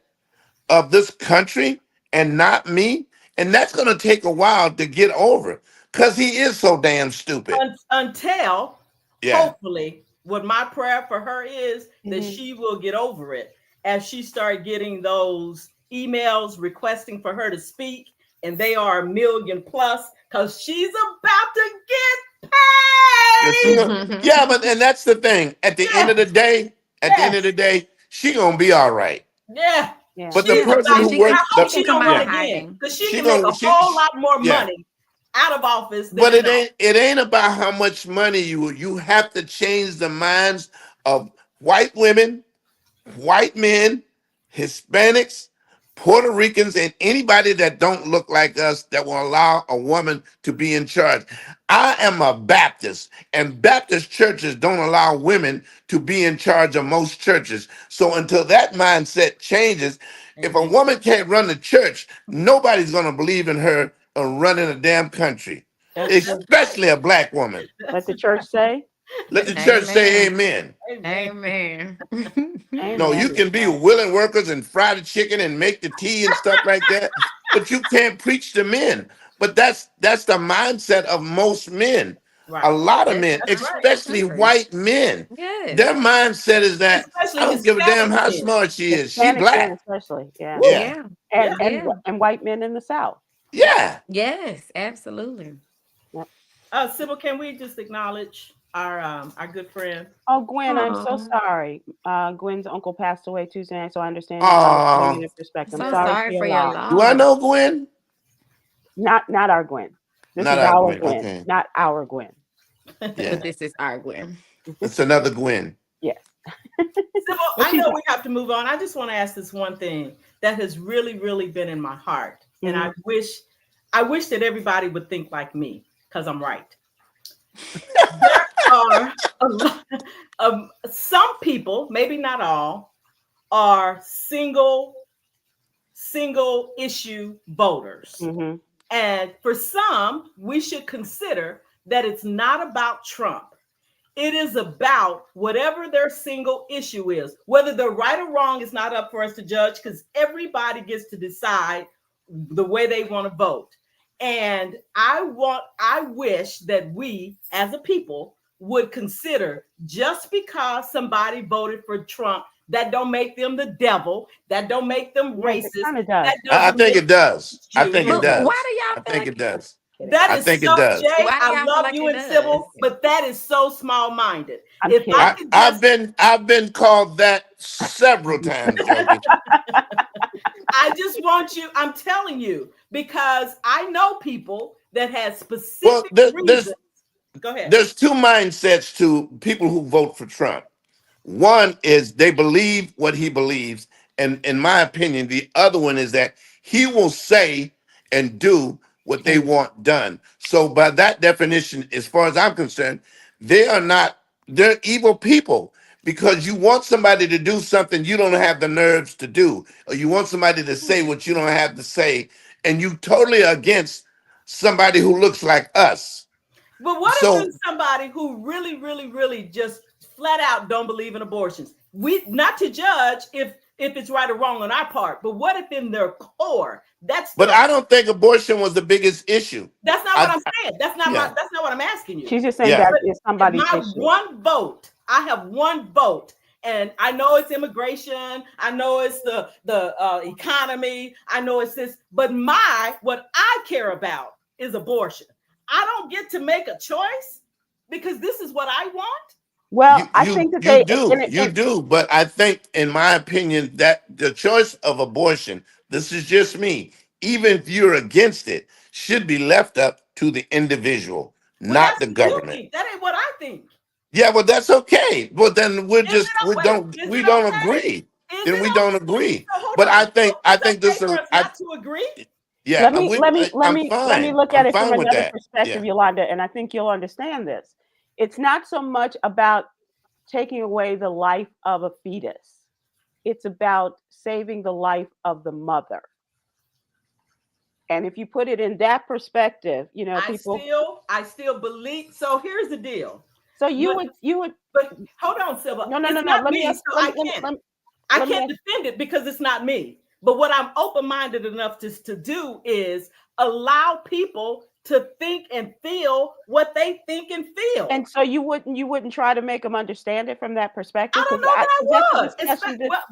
of this country and not me. And that's going to take a while to get over because he is so damn stupid. Until Yeah. hopefully, what my prayer for her is that she will get over it as she start getting those emails requesting for her to speak, and they are 1 million plus because she's about to get paid. Yeah, but and that's the thing. At the end of the day, she gonna be all right. Yeah. Yeah. But the She's person about, who she I works, can hope she she can come don't out run of again hiding. because she she can make gonna a whole lot more yeah. money out of office than But in office. it ain't about how much money you have to change the minds of white women, white men, Hispanics, Puerto Ricans, and anybody that don't look like us that will allow a woman to be in charge. I am a Baptist, and Baptist churches don't allow women to be in charge of most churches. So until that mindset changes, if a Amen. woman can't run the church, nobody's going to believe in her running a damn country, That's true. especially a black woman. Let the church say, Let the church say Amen. amen. Amen. No, you Amen. can be willing workers and fry the chicken and make the tea and stuff like that, but you can't preach to men. But that's the mindset of most men. A Right. lot of That's men, That's most right. of the especially country. white men, their Yes. mindset is that I Especially don't give a damn Hispanic how men. smart she is. She Hispanic men, black. especially. Yeah. Woo. Yeah, Yeah. Yeah. Yeah. And white men in the South. yeah. Yes, absolutely. Yep. Sybil, can we just acknowledge our good friend? Oh, Gwen, I'm so Oh, sorry. Gwen's uncle passed away Tuesday night, so I understand you guys putting it Oh, in perspective. I'm so sorry for sorry your for your loss. do I loss. know Gwen? Not our Gwen. This Not is our our Gwen. Gwen, Okay, not our Gwen. But yeah, this is our Gwen. it's another Gwen. Yes. Sybil, But I she's know we have to move on. I just want to ask this one thing that has really, really been in my heart, and I wish that everybody would think like me because I'm right. There are a lot of some people, maybe not all, are single issue voters. mm-hmm. And for some, we should consider that it's not about Trump. It is about whatever their single issue is. Whether they're right or wrong is not up for us to judge because everybody gets to decide the way they want to vote. And I wish that we as a people would consider just because somebody voted for Trump, that don't make them the devil, that don't make them Yes, it racist, kind of does. that I doesn't think make it does. I you. think it But does. why do I y'all feel think like it does. That I is think it so, does. Jay, why do I y'all feel love like you it and does? Sybil, but that is so small-minded. I'm If I kidding. could just, I've been called that several times, Joby. I just want you, I'm telling you, because I know people that have Well, specific there, reasons. Go ahead. there's two mindsets to people who vote for Trump. One is they believe what he believes, and in my opinion, the other one is that he will say and do what they Amen. want done. So, by that definition, as far as I'm concerned, they are not they're evil people because you want somebody to do something you don't have the nerves to do, or you want somebody to say what you don't have to say, and you totally against somebody who looks like us. But what if So, it's somebody who really, really, really just flat out don't believe in abortions? We not to judge if it's right or wrong on our part, but what if in their core, that's but their, I don't think abortion was the biggest issue. that's not what I I'm saying. That's not yeah, what I'm asking you. She's just saying yeah. that But is if somebody's my issue. one vote, I have one vote, and I know it's immigration, I know it's the economy, I know it's this, but what I care about is abortion. I don't get to make a choice because this is what I want. Well, I think that they You do, but I think, in my opinion, that the choice of abortion, this is just me, even if you're against it, should be left up to the individual, Well, not that's the what you government. think. That ain't what I think. Yeah, well, that's okay. Well, then Is it wait? Is we it don't okay? agree. Is Then it we okay? don't agree. So hold But on. So I it's think okay this for is us not to agree? yeah, I'm let me fine. look I'm at it from fine with another that. perspective, Yeah. Yolanda, and I think you'll understand this. It's not so much about taking away the life of a fetus. It's about saving the life of the mother. And if you put it in that perspective, I people. still believe. So here's the deal. So you would But hold on, Sybil. no, no, no, It's no. not Let me me, ask, so let I me, let me, can't. let me, I let me can't ask, defend it because it's not me. But what I'm open-minded enough to do is allow people to think and feel what they think and feel. and so you wouldn't try to make them understand it from that perspective, I don't because know that that's a I would. discussion that Well,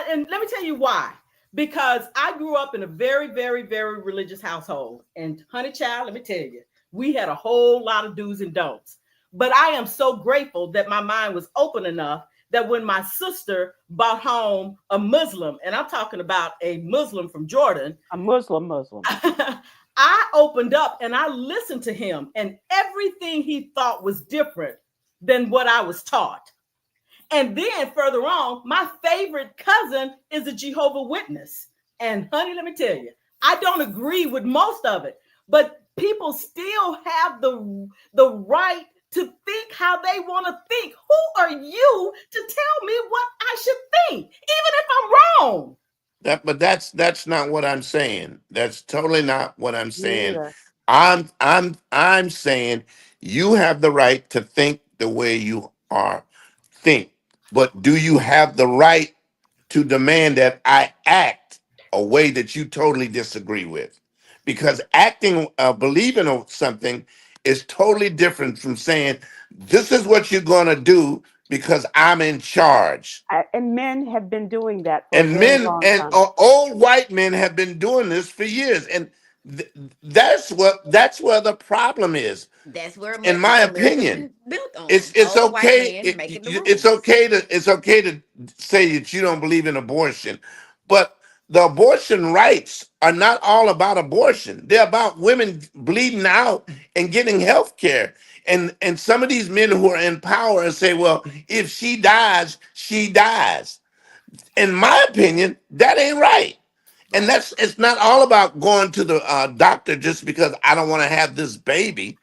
and let me tell you why. Because I grew up in a very, very, very religious household, and honey child, let me tell you, we had a whole lot of do's and don'ts. But I am so grateful that my mind was open enough that when my sister brought home a Muslim, and I'm talking about a Muslim from Jordan, a Muslim. I opened up and I listened to him, and everything he thought was different than what I was taught. And then further on, my favorite cousin is a Jehovah Witness. And honey, let me tell you, I don't agree with most of it, but people still have the right to think how they want to think. Who are you to tell me what I should think, even if I'm wrong? But that's not what I'm saying. That's totally not what I'm Me saying. neither. I'm saying you have the right to think the way you are. Think. But do you have the right to demand that I act a way that you totally disagree with? Because acting, believing of something is totally different from saying, this is what you're going to do because I'm in charge. And men have been doing that for a And very men long and time. old white men have been doing this for years. And th- that's where the problem is, That's where in my America's opinion. been built It's on. it's Old white okay. men making the It's rules. okay to say that you don't believe in abortion, but the abortion rights are not all about abortion. They're about women bleeding out and getting health care. And some of these men who are in power and say, well, if she dies, she dies. In my opinion, that ain't right. And Right. it's not all about going to the doctor just because I don't want to have this baby.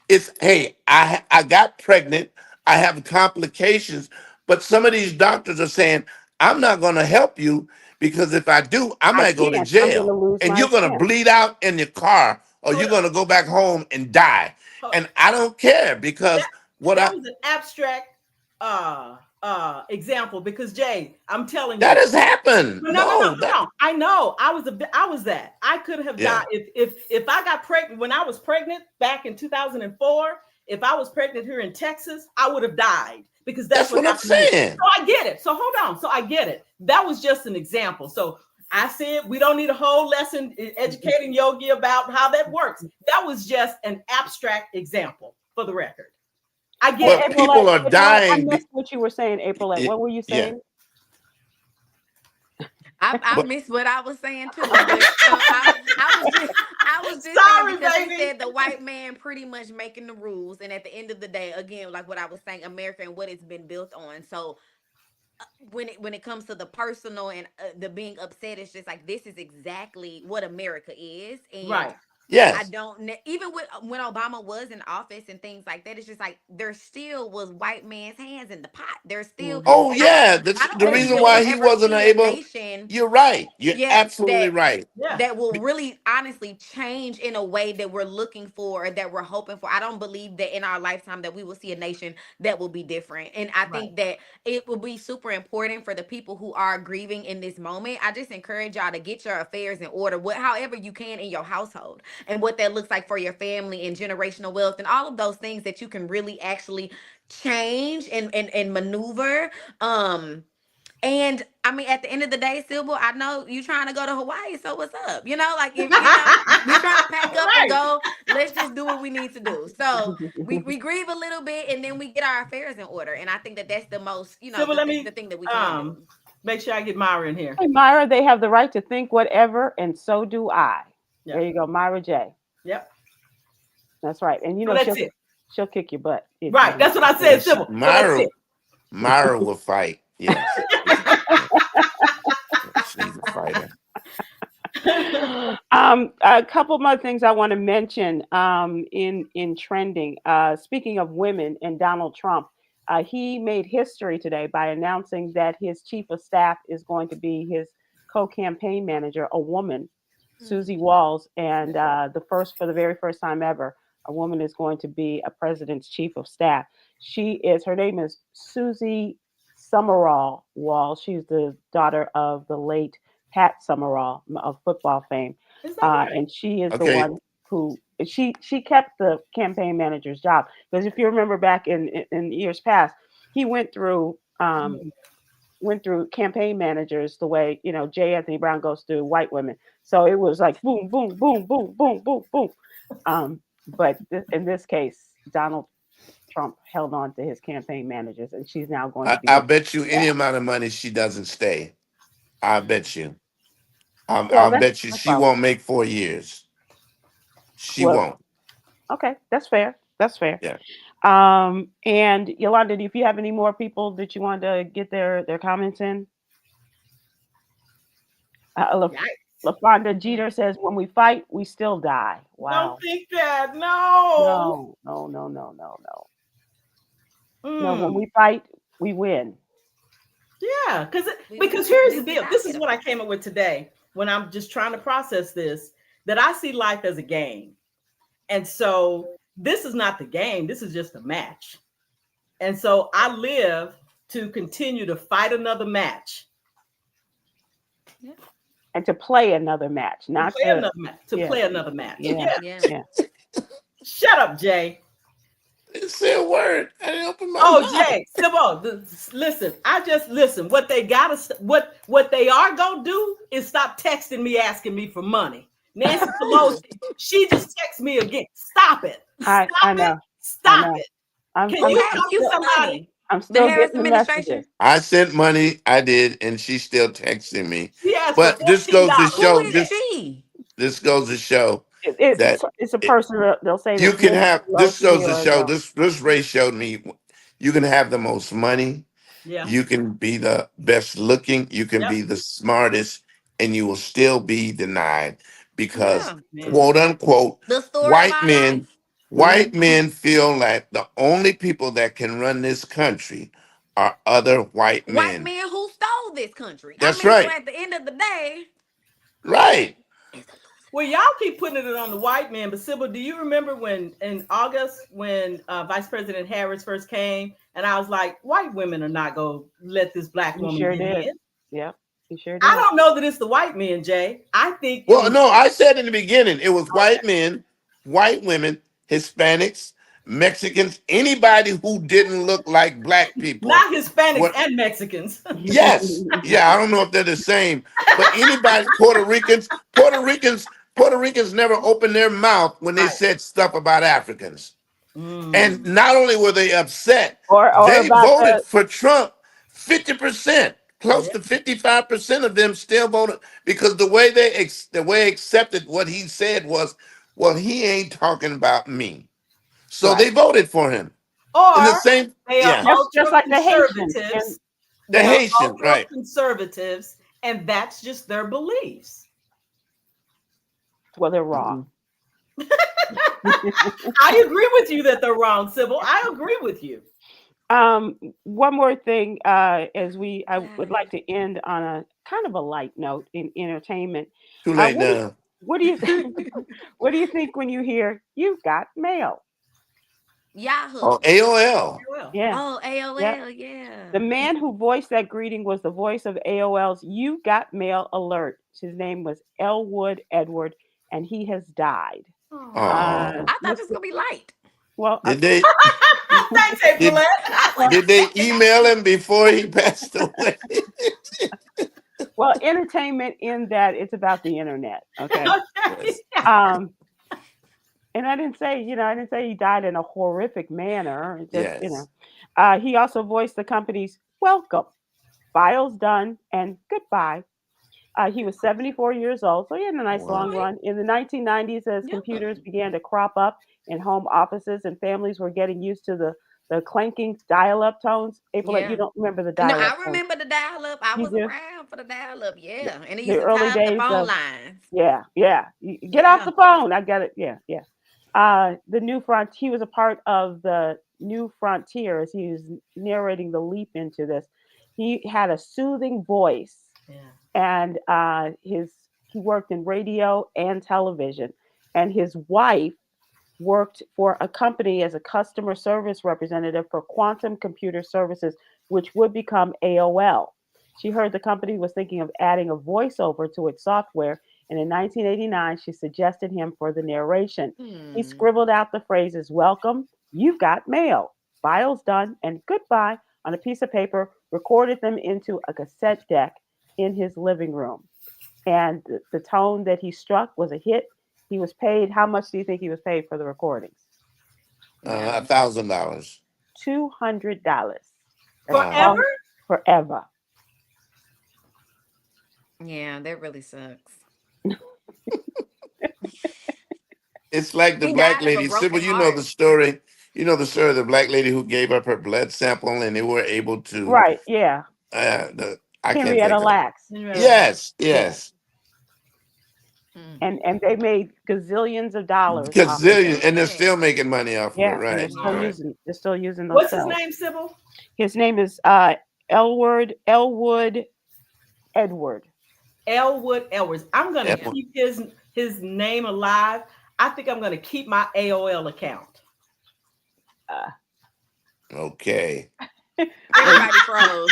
It's, hey, I got pregnant, I have complications, but some of these doctors are saying I'm not going to help you because if I do, I I might go to can't. I'm going to jail, lose and my you're going to chance. bleed out in your car, or Hold you're on. going to go back home and die. And I don't care That because what that I was an abstract example because Jay, I'm telling that you. has happened. No, no, no, no. No, Hold on. I know. I was that. I could have yeah, died if I got pregnant when I was pregnant back in 2004. If I was pregnant here in Texas, I would have died because that's that's what what I'm happened to me. saying. So I get it. So hold on. So I get it. That was just an example. So I said we don't need a whole lesson educating Yogi about how that works. That was just an abstract example for the record. I get But it. Aprylite, people are Aprylite, I dying. missed what you were saying, Aprylite. What were you Yeah, saying? I but missed what I was saying too, but I was just saying Sorry, because he baby. said the white man pretty much making the rules, and at the end of the day, again, like what I was saying, America and what it's been built on. So when it comes to the personal and the being upset, it's just like this is exactly what America is, and Right. I yes, don't even with when Obama was in office and things like that. It's just like there still was white man's hands in the pot. There's still Hmm. oh like I yeah, I that's don't the think reason that we'll why he ever wasn't see a able. nation, You're right. You're yeah, absolutely right. Yeah. that will really honestly change in a way that we're looking for or that we're hoping for. I don't believe that in our lifetime that we will see a nation that will be different. And I Right. think that it will be super important for the people who are grieving in this moment. I just encourage y'all to get your affairs in order, however you can in your household, and what that looks like for your family and generational wealth and all of those things that you can really actually change and maneuver. And I mean, at the end of the day, Sybil, I know you trying to go to Hawaii, so what's up? Like if we trying to pack up and Right. go, let's just do what we need to do. So we grieve a little bit, and then we get our affairs in order. And I think that that's the most, So, but the, let th- me the thing that we can do. make sure I get Myra in here. Hey, Myra, they have the right to think whatever, and so do I. There Yep. you go, Myra J. Yep. That's right. And So that's it. she'll kick your butt if you Right. That's what I do. said, Sybil. So that's Myra, it. Myra will fight. Yes, she's a fighter. A couple more things I want to mention in trending. Speaking of women and Donald Trump, he made history today by announcing that his chief of staff is going to be his co-campaign manager, a woman, Susie Mm. Walls, and the very first time ever. a woman is going to be a president's chief of staff. Her name is Susie Summerall Wall. She's the daughter of the late Pat Summerall of football fame. Is that right? And she is the Okay. one who she kept the campaign manager's job. Because if you remember back in years past, he went through campaign managers the way, J. Anthony Brown goes through white women. So it was like boom, boom, boom, boom, boom, boom, boom. But in this case, Donald Trump held on to his campaign managers, and she's now going to be. I bet you any amount of money she doesn't stay. I bet you. Well, I'll bet you she won't make 4 years. She won't. Okay, that's fair. That's fair. Yeah. And Yolanda, if you have any more people that you want to get their comments in? LaFonda Jeter says, "When we fight, we still die." Wow. Don't think that. No. No. No, when we fight, we win. Yeah, because here's the deal. This is what I came up with today when I'm just trying to process this, that I see life as a game. And so this is not the game. This is just a match. And so I live to continue to fight another match. Yeah. And to play another match, not play another match. Yeah. Shut up, Jay. Didn't say a word. I didn't open my mouth. Jay, listen. Listen. What they are gonna do is stop texting me asking me for money. Nancy Pelosi, she just texts me again. Stop it. I know. Stop it. Can you help somebody? I'm still getting the messages. I sent money. I did, and she's still texting me. But this goes to show. This goes to show. It's a person. They'll say you can have. This goes to show. This race showed me. You can have the most money. Yeah. You can be the best looking. You can be the smartest, and you will still be denied because, quote unquote, white men feel like the only people that can run this country are other white men. White men who stole this country. That's right. So at the end of the day, right. Well, y'all keep putting it on the white man, but Sybil, do you remember when in August when Vice President Harris first came, and I was like, white women are not going to let this black woman get in? Yeah, you sure did. I don't know that it's the white men, Jay. I think. Well, no, I said in the beginning it was white men, white women, Hispanics, Mexicans, anybody who didn't look like black people. Not Hispanics and Mexicans. Yes. Yeah, I don't know if they're the same, but anybody, Puerto Ricans never opened their mouth when they said stuff about Africans. And not only were they upset, they voted for Trump 50%. Close to 55% of them still voted because the way they accepted what he said was, well, he ain't talking about me. So they voted for him. Or in the same, they are just like the Haitians. The Haitians, right. Conservatives, and that's just their beliefs. Well, they're wrong. I agree with you that they're wrong, Sybil. I agree with you. One more thing, I would like to end on a kind of a light note in entertainment. Too late now. What do you think? What do you think when you hear "You've got mail"? Yahoo. Oh, AOL. Yeah. Oh, AOL. Yeah. The man who voiced that greeting was the voice of AOL's "You Got Mail" alert. His name was Elwood Edward, and he has died. I thought this was gonna be light. Well, did they? Thanks, Aprylete. Did they email him before he passed away? Well, entertainment in that it's about the internet. Okay. And I didn't say he died in a horrific manner. Just, he also voiced the company's welcome, files done, and goodbye. He was 74 years old, so he had a nice long run. In the 1990s, as computers began to crop up in home offices and families were getting used to the clanking dial-up tones. Aprylete, you don't remember the dial-up? No, I remember the dial-up. I was around for the dial-up. Yeah, and it used the to early tie days up the phone of, lines. Yeah. Get off the phone. I got it. Yeah. The New Front. He was a part of the New Frontier as he was narrating the leap into this. He had a soothing voice. Yeah. And he worked in radio and television. And his wife worked for a company as a customer service representative for Quantum Computer Services, which would become AOL. She heard the company was thinking of adding a voiceover to its software, and in 1989, she suggested him for the narration. He Hmm. scribbled out the phrases, "Welcome, you've got mail, files done, and goodbye" on a piece of paper, recorded them into a cassette deck in his living room. And the tone that he struck was a hit. He was paid, how much do you think he was paid for the recordings? Wow. $1,000. $200. That's Wow. Forever? forever. Yeah, that really sucks. It's like the He black died of a lady. Sybil, broken you know heart. the story. You know the story of the black lady who gave up her blood sample and they were able to. Right, yeah. I can't Henrietta think of it. Lacks. Yes, Yeah. yes. Mm. And they made gazillions of dollars off of it. Gazillion, and they're Yes. still making money off of it. Yeah, and Right, right. they're still using those What's his cells. name, Sybil? His name is Elwood Edward. Elwood Edwards. I'm gonna Edward. keep his name alive. I think I'm gonna keep my AOL account. Okay. Everybody froze.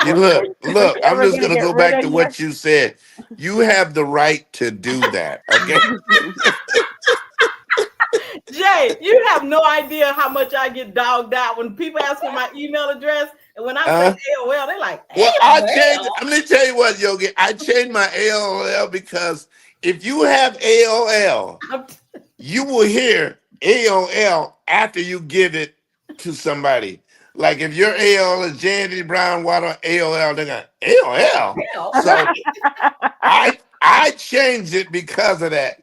You look. We're I'm ever just gonna gonna get go rid back of to you? what you said. You have the right to do that. Okay. Jay, you have no idea how much I get dogged out when people ask for my email address, and when I say AOL, they're like, Well, I AOL? changed it. I'm gonna tell you what, Yogi. I changed my AOL because if you have AOL, you will hear AOL after you give it to somebody. Like if your AOL is Jandy Brown Water AOL, they're going AOL. So I changed it because of that.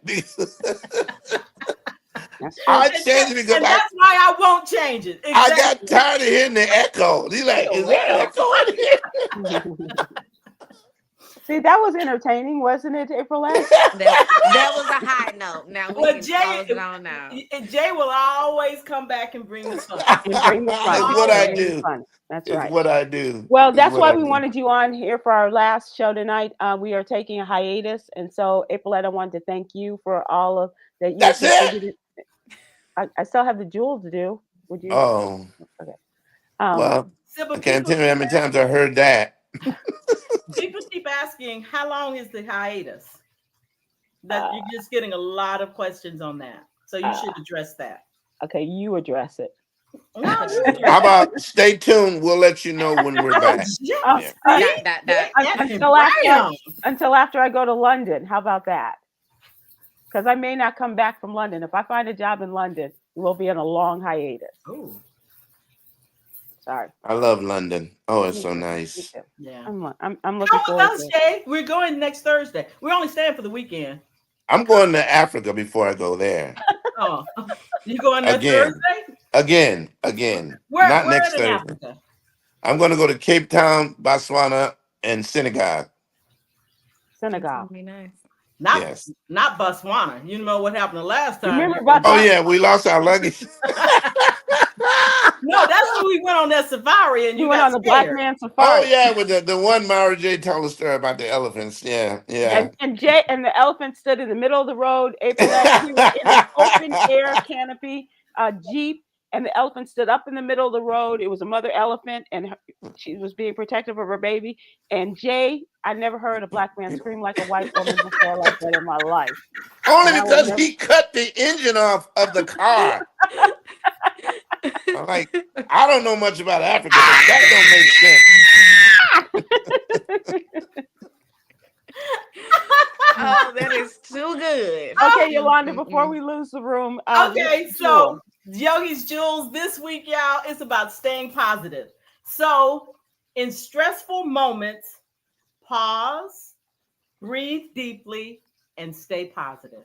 I changed it because and that's why I won't change it. I got tired of hearing the echo. He's like, is there an echo in here? See, that was entertaining, wasn't it, Aprylete? That was a high note. Now we can close it on now. Jay will always come back and bring the fun. And bring the fun. It's what I Bring the do. fun. That's It's right. what I do. Well, It's that's what why I we do. wanted you on here for our last show tonight. We are taking a hiatus, and so Aprylete, I wanted to thank you for all of that. You That's it? contributed. I still have the jewel to do. Would you? Oh, Okay. well, Sybil, I can't tell you how many times I heard that. people keep asking, how long is the hiatus? That you're just getting a lot of questions on that. So you should address that. Okay, you address it. No, How about stay tuned? We'll let you know when we're back. Yeah. Until after I go to London. How about that? Because I may not come back from London. If I find a job in London, we'll be on a long hiatus. Oh, sorry. I love London. Oh, it's so nice. Yeah. I'm looking forward to it. Jay? We're going next Thursday. We're only staying for the weekend. I'm going to Africa before I go there. Oh, you going next Thursday? Again. Where, Not where next in Thursday. Africa? I'm going to go to Cape Town, Botswana, and Senegal. Senegal. Be nice. Not Botswana. You know what happened the last time. Remember Botswana? Oh yeah, we lost our luggage. No, that's when we went on that safari and you went got on the scared. Black Man Safari. Oh yeah, with the one Mara J told a story about the elephants. Yeah. And Jay and the elephant stood in the middle of the road. Aprylete, he was in an open air canopy Jeep, and the elephant stood up in the middle of the road. It was a mother elephant, and she was being protective of her baby. And Jay, I never heard a black man scream like a white woman before like that in my life. Only because he cut the engine off of the car. I'm like, I don't know much about Africa, but that don't make sense. Oh, that is too good. Okay, Yolanda, before we lose the room. Okay, so Yogi's Jewels this week, y'all, it's about staying positive. So in stressful moments, pause, breathe deeply, and stay positive.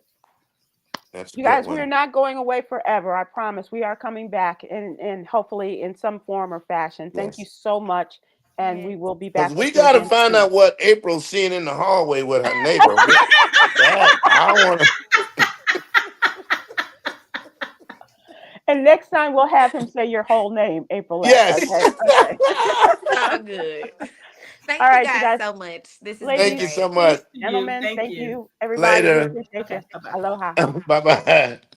That's you guys, we're not going away forever. I promise. We are coming back and hopefully in some form or fashion. Thank you so much. And we will be back. Because we got to find out what April's seeing in the hallway with her neighbor. I want to. And next time we'll have him say your whole name, Aprylete. Yes. Okay. So good. Thank All right, you guys so much. This is Thank you so much. Gentlemen, thank you. Everybody, Later. appreciate you. Aloha. Bye-bye.